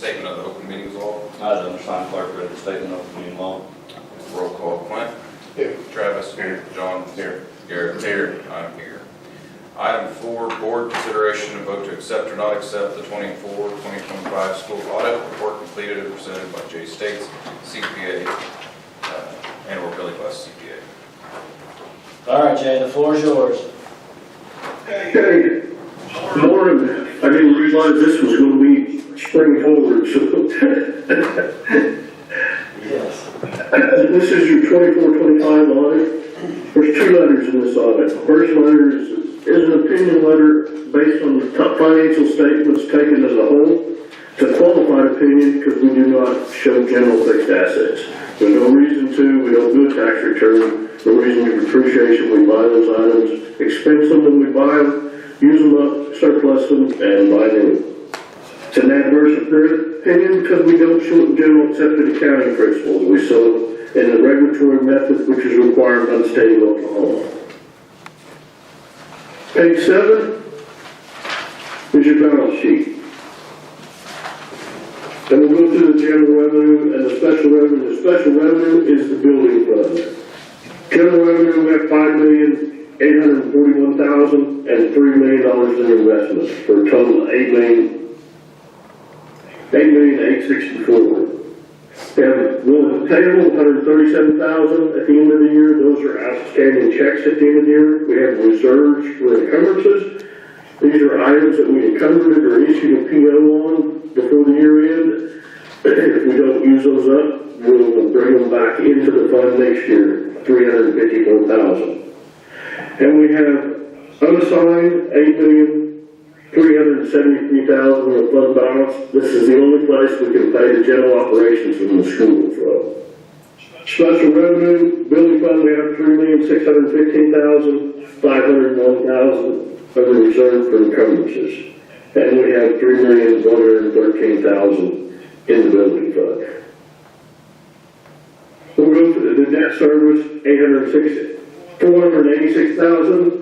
statement of the open meetings law. I don't understand clerk read the statement of the meeting law. Roll call. Clint? Here. Travis? Here. John? Here. Garrett? Here. I'm here. Item 4, board consideration and vote to accept or not accept the 24-2025 school audit report completed and presented by Jay States, CPA, and/or Billy West, CPA. All right, Jay, the floor is yours. Hey, Lauren, I didn't realize this was going to be spring forward, so. Yes. This is your 24-25 audit. There's 2 letters in this audit. The first letter is an opinion letter based on the top financial statements taken as a whole. It's a qualified opinion because we do not show general fixed assets. There's no reason to. We don't do a tax return. No reason to depreciation. We buy those items, expense them when we buy them, use them up, surplus them, and buy new. It's an adverse opinion because we don't show general accepted accounting principles. We show in the regulatory method which is required by the state of Oklahoma. Page 7 is your balance sheet. And we'll go through the general revenue and the special revenue. The special revenue is the building fund. General revenue, we have $5,841,000 and $3 million in investments for a total of $8,864,000. We have bills payable, $137,000 at the end of the year. Those are outstanding checks at the end of the year. We have reserves for encumbrances. These are items that we encumbered or issued a PO on before the year end. If we don't use those up, we'll bring them back into the fund next year, $354,000. And we have unassigned $8,373,000 in the fund balance. This is the only place we can pay the general operations from the school from. Special revenue, building fund, we have $3,615,000, $501,000 of the reserve for encumbrances. And we have $3,113,000 in the building fund. We'll go to the debt service, $486,000.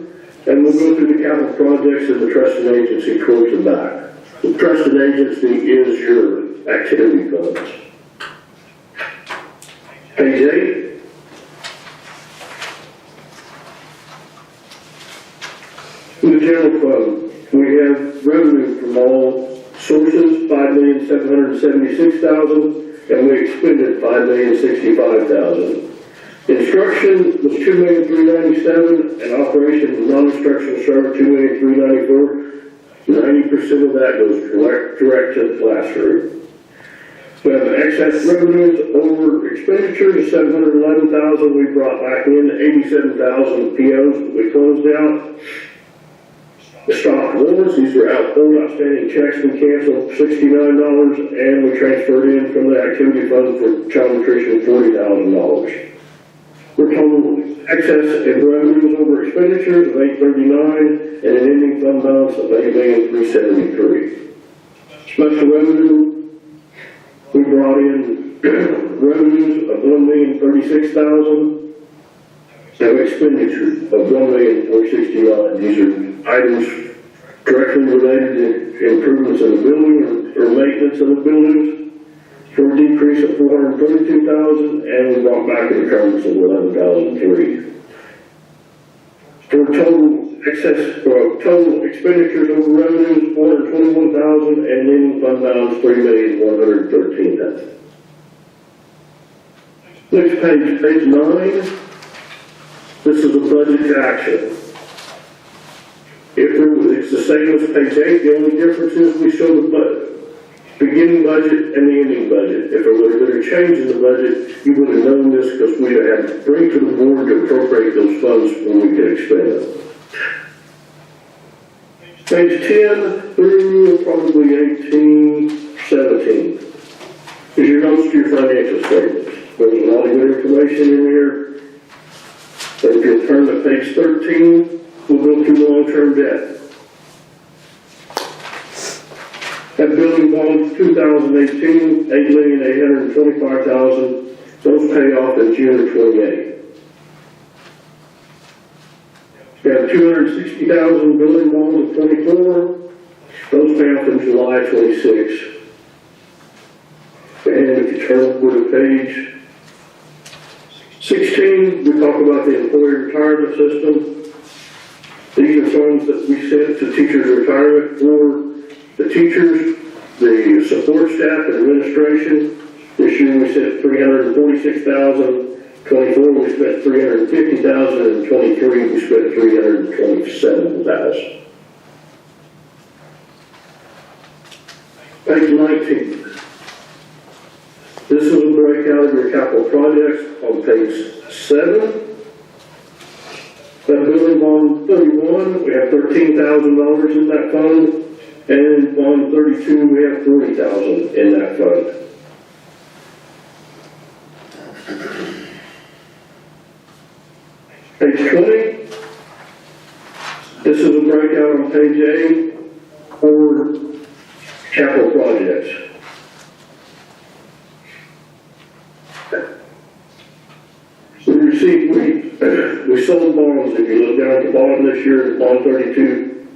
And we'll go through the capital projects and the trust and agency towards the back. The trust and agency is your activity funds. Page 8. In the general fund, we have revenue from all sources, $5,776,000, and we expended $5,065,000. Instruction was $2,397,000, and operation of non-instructional service $2,394,000. 90% of that goes direct to the classroom. We have excess revenues over expenditures of $711,000. We brought back in 87,000 POs that we closed out. The stock warrants, these are old outstanding checks we canceled, $69, and we transferred in from the activity fund for child nutrition $40,000. We're total excess in revenues over expenditures of $839 and an ending fund balance of $8,373,000. Special revenue, we brought in revenues of $1,036,000 and expenditures of $1,469,000. These are items directly related to improvements in the building or maintenance of the buildings. For a decrease of $432,000, and we brought back an encumbrance of $11,003. For total expenditures over revenues, $421,000, and ending fund balance $3,113,000. Next page, page 9. This is a budget action. It's the same as page 8. The only difference is we show the beginning budget and the ending budget. If there would have been a change in the budget, you would have known this because we would have to bring to the board to appropriate those funds when we could expend them. Page 10 through probably 18, 17 is your notes to your financial statements. There's a lot of good information in here. And if you'll turn to page 13, we'll go through long-term debt. That building bonds 2018, $8,825,000. Those pay off in June of 28. We have $260,000 building bonds of 24. Those pay off in July 26. if you turn over to page 16, we talk about the employee retirement system. These are funds that we sent to teachers' retirement for the teachers, the support staff, and administration. This year we sent $346,000. 24 we spent $350,000, and 23 we spent $327,000. Page 19. This is a breakout of your capital projects on page 7. That building bond 31, we have $13,000 in that fund, and bond 32, we have $40,000 in that fund. Page 20, this is a breakout on page 8 for capital projects. We sold bonds. If you look down at the bottom this year, bond 32,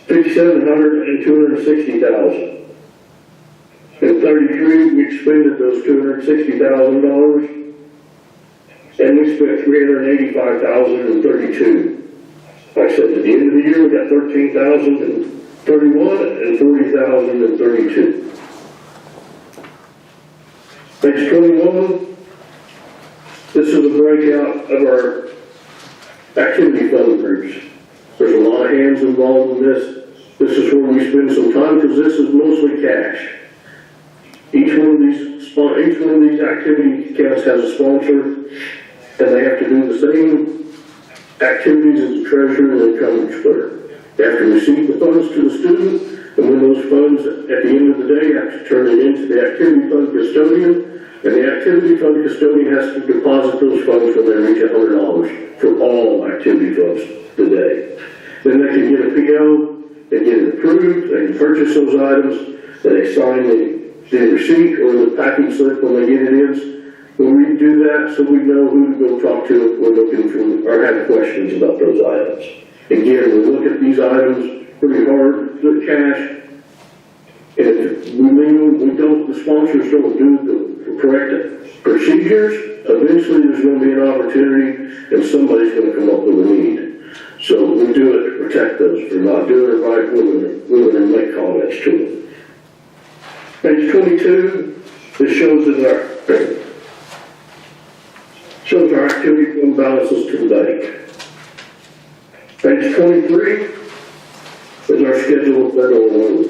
$5,700 and $260,000. In 33, we expended those $260,000. And we spent $385,000 and $32. Like I said, at the end of the year, we got $13,000 and $31 and $40,000 and $32. Page 21. This is a breakout of our activity fund groups. There's a lot of hands involved in this. This is where we spend some time because this is mostly cash. Each one of these activity accounts has a sponsor, and they have to do the same activities as the treasurer and the income splitter. They have to receive the funds to the student, and when those funds, at the end of the day, have to turn it into the activity fund custodian, and the activity fund custodian has to deposit those funds when they reach $100 for all activity funds today. Then they can get a PO, they get it approved, they can purchase those items, and they sign the receipt or the packing slip when they get it in. When we do that, so we know who to go talk to if we're looking for or have questions about those items. Again, we look at these items pretty hard, with cash, and if we don't, the sponsors don't do the correct procedures, eventually there's going to be an opportunity and somebody's going to come up with a need. So we do it to protect those. If they're not doing it right, we're going to make comments to them. Page 22, this shows our activity fund balances to the bank. Page 23 is our schedule of federal loans.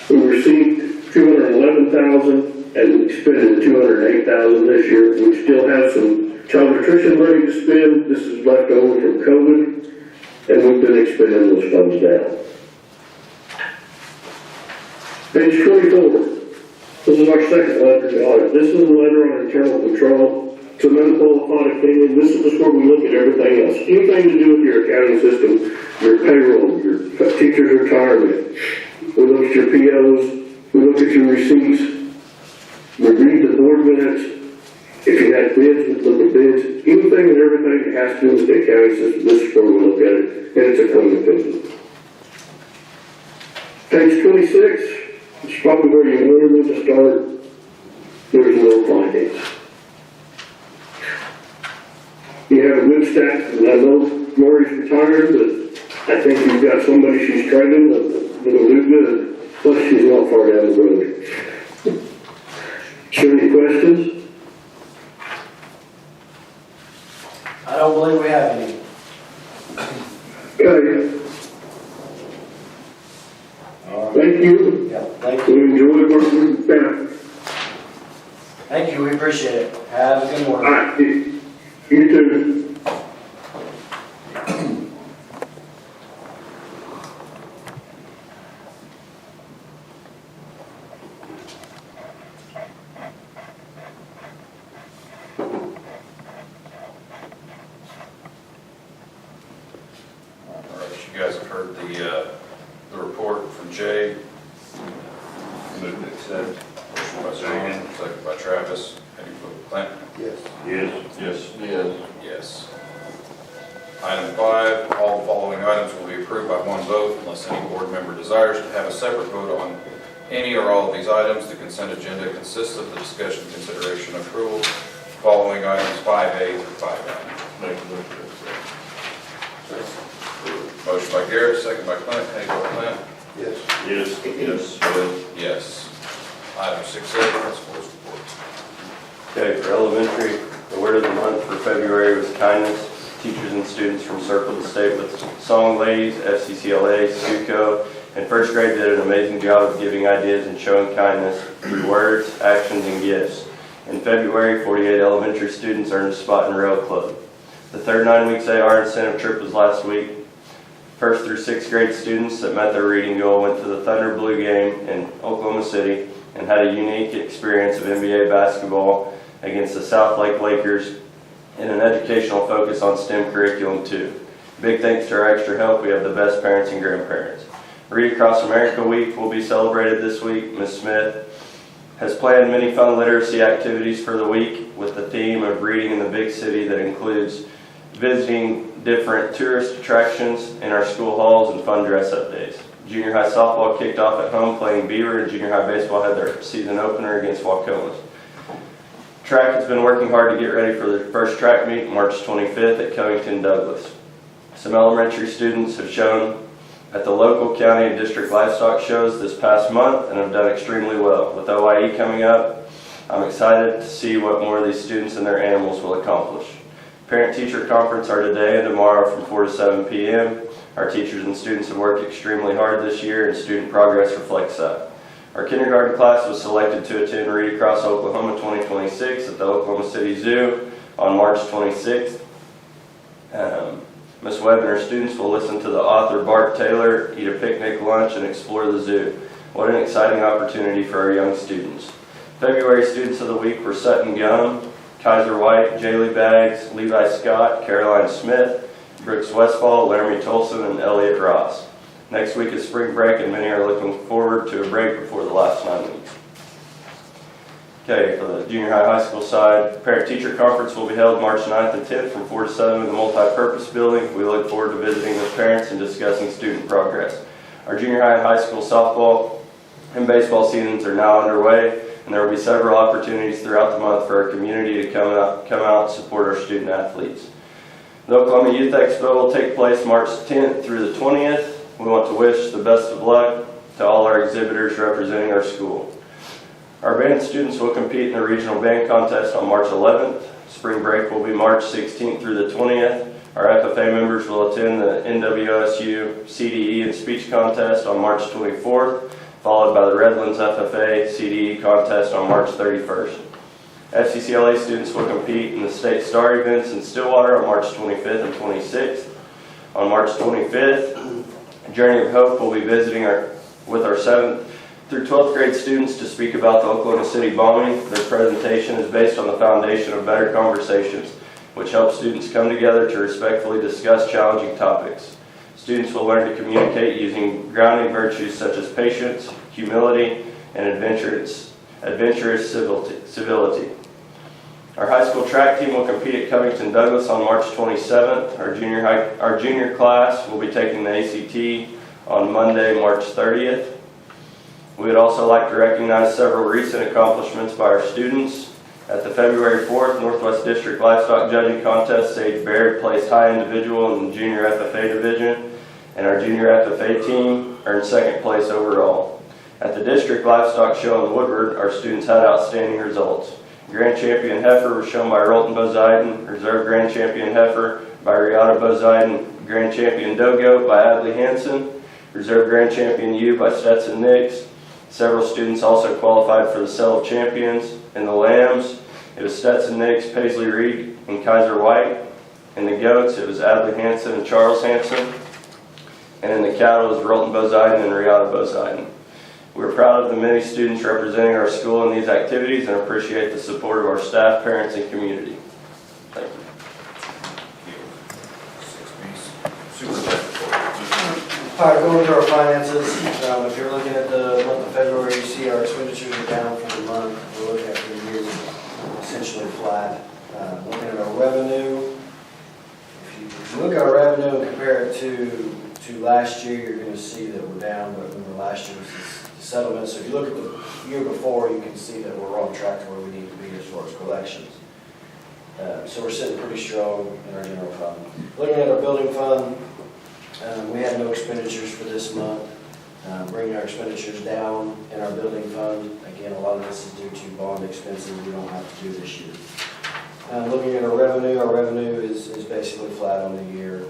We received $211,000 and we expended $208,000 this year. We still have some child nutrition money to spend. This is left over from COVID, and we've been expending those funds down. Page 24. This is our second letter to audit. This is a letter on internal control. It's an unqualified opinion. This is just where we look at everything else. Anything to do with your accounting system, your payroll, your teacher's retirement. We look at your POs. We look at your receipts. We read the board minutes. If you had bids, we look at bids. Anything and everything that has to do with the accounting system, this is where we look at it, and it's a clean opinion. Page 26. It's probably where you really need to start. There's no findings. You have a good staff, and I know Lori's retired, but I think you've got somebody she's training that'll do good. Plus, she's not far down the road. Sure, any questions? I don't believe we have any. Okay. Thank you. Yeah, thank We you. enjoy working with the staff. Thank you, we appreciate it. Have a good All morning. right, you too. All right, you guys have heard the report from Jay. Move to accept. Motion by John, second by Travis. Any vote, Clint? Yes. Yes. Yes. Yes. Yes. Item 5, all the following items will be approved by one vote unless any board member desires to have a separate vote on any or all of these items. The consent agenda consists of the discussion, consideration, approval following items 5A through 5N. Make a motion to accept. Motion by Garrett, second by Clint. How do you vote, Clint? Yes. Yes. Yes. Yes. Yes. Item 6A, principal's report. Okay, for elementary, the word of the month for February was kindness. Teachers and students from Circle the State with Song Ladies, FCCLA, SUCO, and first grade did an amazing job of giving ideas and showing kindness through words, actions, and gifts. In February, 48 elementary students earned a spot in Rail Club. The third 9 weeks AR incentive trip was last week. First through sixth grade students that met their reading goal went to the Thunder Blue game in Oklahoma City and had a unique experience of NBA basketball against the South Lake Lakers and an educational focus on STEM curriculum too. Big thanks to our extra help, we have the best parents and grandparents. Read Across America Week will be celebrated this week. Ms. Smith has planned many fun literacy activities for the week with the theme of reading in the big city that includes visiting different tourist attractions in our school halls and fun dress-up days. Junior high softball kicked off at home playing Beaver, and junior high baseball had their season opener against Wacomas. Track has been working hard to get ready for their first track meet March 25th at Covington Douglas. Some elementary students have shown at the local county and district livestock shows this past month and have done extremely well. With OIE coming up, I'm excited to see what more of these students and their animals will accomplish. Parent-teacher conference are today and tomorrow from 4 to 7 p.m. Our teachers and students have worked extremely hard this year and student progress reflects that. Our kindergarten class was selected to attend Read Across Oklahoma 2026 at the Oklahoma City Zoo on March 26th. Ms. Webb and her students will listen to the author Bart Taylor, eat a picnic lunch, and explore the zoo. What an exciting opportunity for our young students. February students of the week were Sutton Gum, Kaiser White, Jaylee Baggs, Levi Scott, Caroline Smith, Brooks Westfall, Laramie Tolson, and Elliott Ross. Next week is spring break and many are looking forward to a break before the last 9 weeks. Okay, for the junior high school side, parent-teacher conference will be held March 9th and 10th from 4 to 7 in the multi-purpose building. We look forward to visiting with parents and discussing student progress. Our junior high and high school softball and baseball seasons are now underway, and there will be several opportunities throughout the month for our community to come out and support our student athletes. The Oklahoma Youth Expo will take place March 10th through the 20th. We want to wish the best of luck to all our exhibitors representing our school. Our band students will compete in the regional band contest on March 11th. Spring break will be March 16th through the 20th. Our FFA members will attend the NWSU CDE and speech contest on March 24th, followed by the Redlands FFA CDE contest on March 31st. FCCLA students will compete in the state star events in Stillwater on March 25th and 26th. On March 25th, Journey of Hope will be visiting with our 7th through 12th grade students to speak about the Oklahoma City bombing. Their presentation is based on the foundation of better conversations, which helps students come together to respectfully discuss challenging topics. Students will learn to communicate using grounding virtues such as patience, humility, and adventurous civility. Our high school track team will compete at Covington Douglas on March 27th. Our junior class will be taking the ACT on Monday, March 30th. We would also like to recognize several recent accomplishments by our students. At the February 4th Northwest District Livestock Judging Contest, Sage Baird placed high individual in the junior FFA division, and our junior FFA team earned second place overall. At the District Livestock Show in Woodward, our students had outstanding results. Grand Champion Heifer was shown by Rolton Boziden, Reserve Grand Champion Heifer by Riata Boziden, Grand Champion Dogo by Adley Hansen, Reserve Grand Champion Ewe by Stetson Nix. Several students also qualified for the Cell of Champions. In the Lambs, it was Stetson Nix, Paisley Reed, and Kaiser White. In the Goats, it was Adley Hansen and Charles Hansen. And in the Cattle, it was Rolton Boziden and Riata Boziden. We're proud of the many students representing our school in these activities and appreciate the support of our staff, parents, and community. Thank you. 6B, superintendent report. All right, going through our finances. If you're looking at the month of February, you see our expenditures are down for the month. We're looking at the year essentially flat. Looking at our revenue, if you look at our revenue and compare it to last year, you're going to see that we're down, but remember last year was the settlement. So if you look at the year before, you can see that we're on track to where we need to be as far as collections. So we're sitting pretty strong in our general fund. Looking at our building fund, we had no expenditures for this month, bringing our expenditures down in our building fund. Again, a lot of this is due to bond expenses we don't have to do this year. Looking at our revenue is basically flat on the year.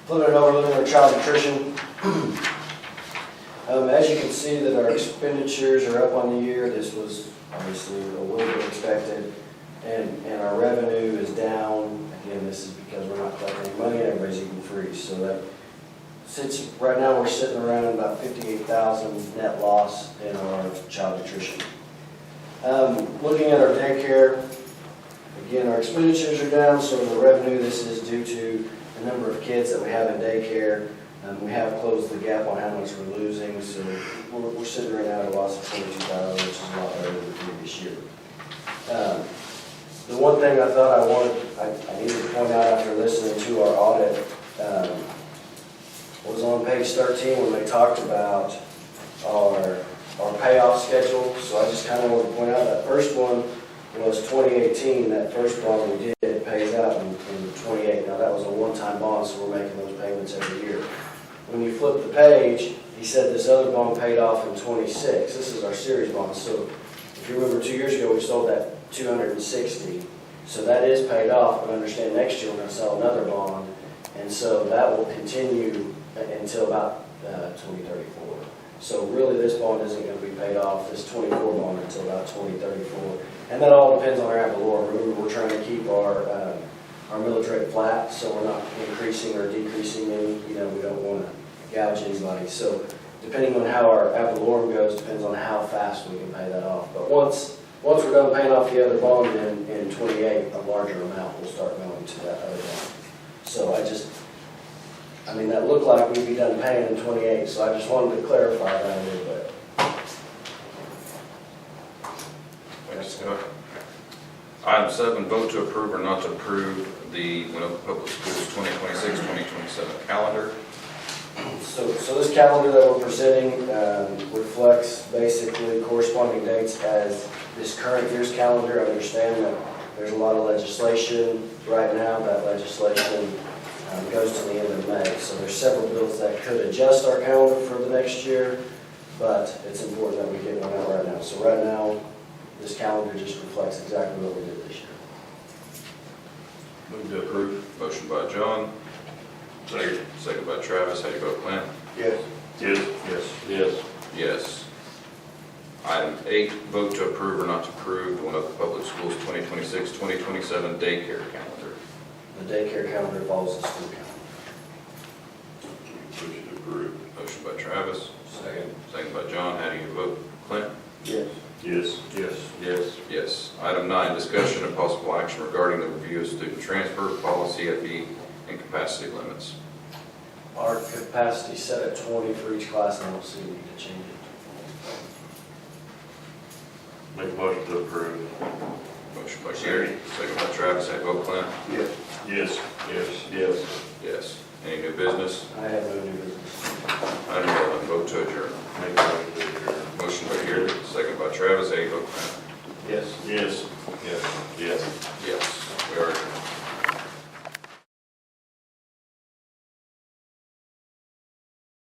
Flipping it over, looking at our child nutrition. As you can see that our expenditures are up on the year. This was obviously a little bit expected. And our revenue is down. Again, this is because we're not collecting any money and everybody's eating free. So that since right now we're sitting around about 58,000 net loss in our child nutrition. Looking at our daycare, again, our expenditures are down, so the revenue, this is due to the number of kids that we have in daycare. We have closed the gap on how much we're losing, so we're sitting right now at a loss of 22,000, which is a lot better than the previous year. The one thing I thought I needed to point out after listening to our audit was on page 13 when they talked about our payoff schedule. So I just kind of want to point out that first one was 2018. That first bond we did pays out in 28. Now that was a one-time bond, so we're making those payments every year. When you flip the page, he said this other bond paid off in 26. This is our series bond. So if you remember 2 years ago, we sold that 260. So that is paid off, but understand next year we're going to sell another bond. And so that will continue until about 2034. So really this bond isn't going to be paid off, this 24 bond, until about 2034. And that all depends on our ad valorem. Remember, we're trying to keep our millage rate flat, so we're not increasing or decreasing any. We don't want to gouge anybody. So depending on how our ad valorem goes, depends on how fast we can pay that off. But once we're done paying off the other bond in 28, a larger amount will start going to that other bond. So that looked like we'd be done paying in 28, so I just wanted to clarify that a little bit. Thanks, Scott. Item 7, vote to approve or not to approve the Waynoka Public Schools 2026-2027 calendar. So this calendar that we're presenting reflects basically corresponding dates as this current year's calendar. I understand that there's a lot of legislation right now. That legislation goes to the end of May. So there's several bills that could adjust our calendar for the next year, but it's important that we get one out right now. So right now, this calendar just reflects exactly what we did this year. Move to approve. Motion by John. Second by Travis. How do you vote, Clint? Yes. Yes. Yes. Yes. Yes. Item 8, vote to approve or not to approve the Waynoka Public Schools 2026-2027 daycare calendar. The daycare calendar follows the school calendar. Motion to approve. Motion by Travis. Second. Second by John. How do you vote, Clint? Yes. Yes. Yes. Yes. Yes. Item 9, discussion and possible action regarding the review of student transfer policy, FE, and capacity limits. Our capacity set at 20 for each class, and I don't see we need to change it. Make a motion to approve. Motion by Gary, second by Travis. How do you vote, Clint? Yes. Yes. Yes. Yes. Yes. Any new business? I have no new business. Item 11, vote to adjourn. Make a motion to adjourn. Motion by Gary, second by Travis. How do you vote, Clint? Yes. Yes. Yes. Yes. Yes. We are adjourned.